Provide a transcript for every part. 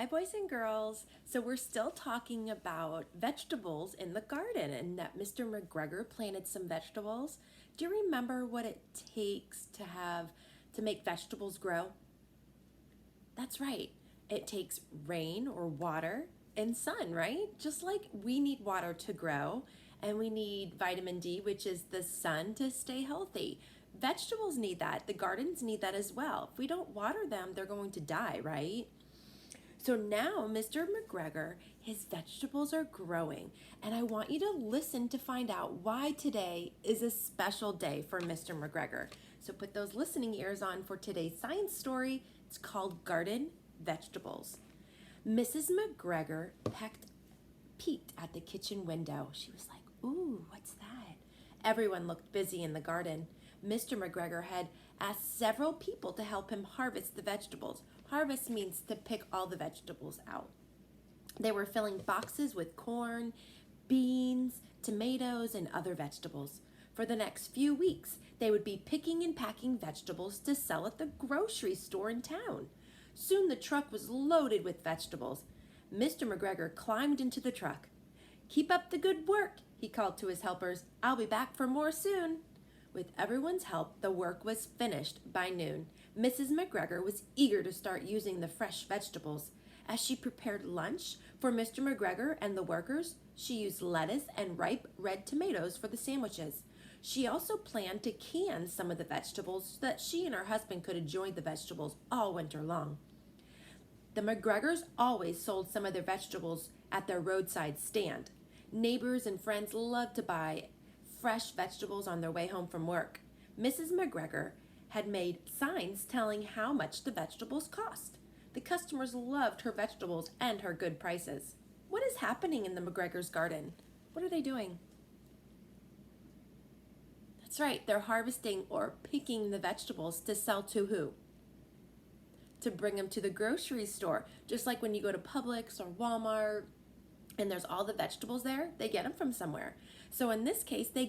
Hi, boys and girls. So, we're still talking about vegetables in the garden and that Mr. McGregor planted some vegetables. Do you remember what it takes to make vegetables grow? That's right. It takes rain or water and sun, right? Just like we need water to grow and we need vitamin D, which is the sun, to stay healthy. Vegetables need that. The gardens need that as well. If we don't water them, they're going to die, right? So now, Mr. McGregor, his vegetables are growing, and I want you to listen to find out why today is a special day for Mr. McGregor. So put those listening ears on for today's science story. It's called Garden Vegetables. Mrs. McGregor peeked at the kitchen window. She was like, "Ooh, what's that?" Everyone looked busy in the garden. Mr. McGregor had asked several people to help him harvest the vegetables. Harvest means to pick all the vegetables out. They were filling boxes with corn, beans, tomatoes, and other vegetables. For the next few weeks, they would be picking and packing vegetables to sell at the grocery store in town. Soon the truck was loaded with vegetables. Mr. McGregor climbed into the truck. "Keep up the good work," he called to his helpers. "I'll be back for more soon." With everyone's help, the work was finished by noon. Mrs. McGregor was eager to start using the fresh vegetables. As she prepared lunch for Mr. McGregor and the workers, she used lettuce and ripe red tomatoes for the sandwiches. She also planned to can some of the vegetables so that she and her husband could enjoy the vegetables all winter long. The McGregors always sold some of their vegetables at their roadside stand. Neighbors and friends loved to buy fresh vegetables on their way home from work. Mrs. McGregor had made signs telling how much the vegetables cost. The customers loved her vegetables and her good prices. What is happening in the McGregor's garden? What are they doing? That's right, they're harvesting or picking the vegetables to sell to who? To bring them to the grocery store. Just like when you go to Publix or Walmart and there's all the vegetables there, they get them from somewhere. So in this case, they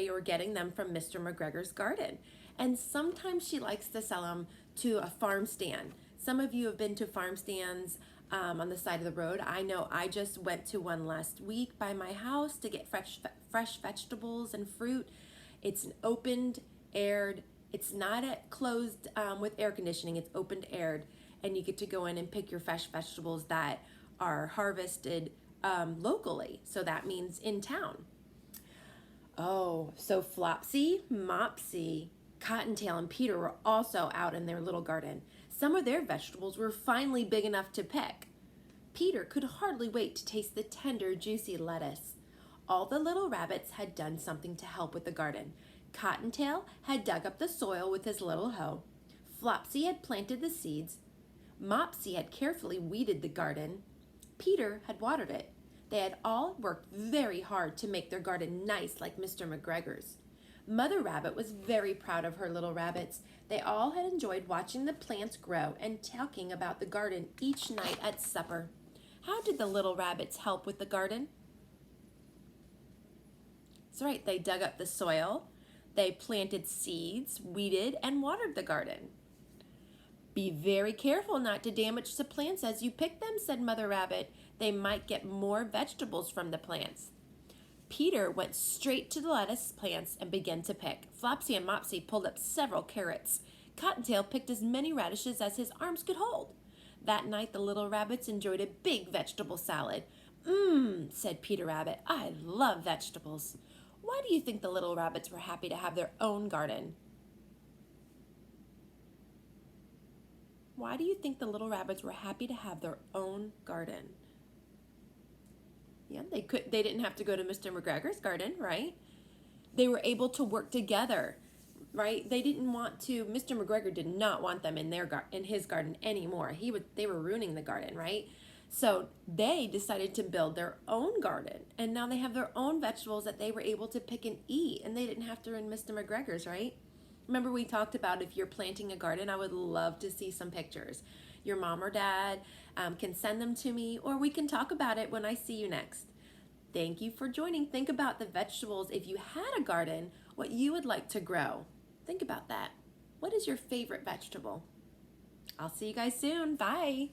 are getting them from Mr. McGregor's garden. And sometimes she likes to sell them to a farm stand. Some of you have been to farm stands on the side of the road. I know I just went to one last week by my house to get fresh vegetables and fruit. It's an opened, aired, it's not closed with air conditioning, it's opened, aired, and you get to go in and pick your fresh vegetables that are harvested locally. So that means in town. Oh, so Flopsy, Mopsy, Cottontail, and Peter were also out in their little garden. Some of their vegetables were finally big enough to pick. Peter could hardly wait to taste the tender, juicy lettuce. All the little rabbits had done something to help with the garden. Cottontail had dug up the soil with his little hoe. Flopsy had planted the seeds. Mopsy had carefully weeded the garden. Peter had watered it. They had all worked very hard to make their garden nice like Mr. McGregor's. Mother Rabbit was very proud of her little rabbits. They all had enjoyed watching the plants grow and talking about the garden each night at supper. How did the little rabbits help with the garden? That's right, they dug up the soil, they planted seeds, weeded, and watered the garden. "Be very careful not to damage the plants as you pick them," said Mother Rabbit. "They might get more vegetables from the plants." Peter went straight to the lettuce plants and began to pick. Flopsy and Mopsy pulled up several carrots. Cottontail picked as many radishes as his arms could hold. That night the little rabbits enjoyed a big vegetable salad. Said Peter Rabbit, "I love vegetables." Why do you think the little rabbits were happy to have their own garden? Why do you think the little rabbits were happy to have their own garden? Yeah, they didn't have to go to Mr. McGregor's garden, right? They were able to work together, right? They didn't want to. Mr. McGregor did not want them in his garden anymore. They were ruining the garden, right? So they decided to build their own garden, and now they have their own vegetables that they were able to pick and eat, and they didn't have to ruin Mr. McGregor's, right? Remember we talked about if you're planting a garden, I would love to see some pictures. Your mom or dad can send them to me, or we can talk about it when I see you next. Thank you for joining. Think about the vegetables. If you had a garden, what you would like to grow. Think about that. What is your favorite vegetable? I'll see you guys soon. Bye.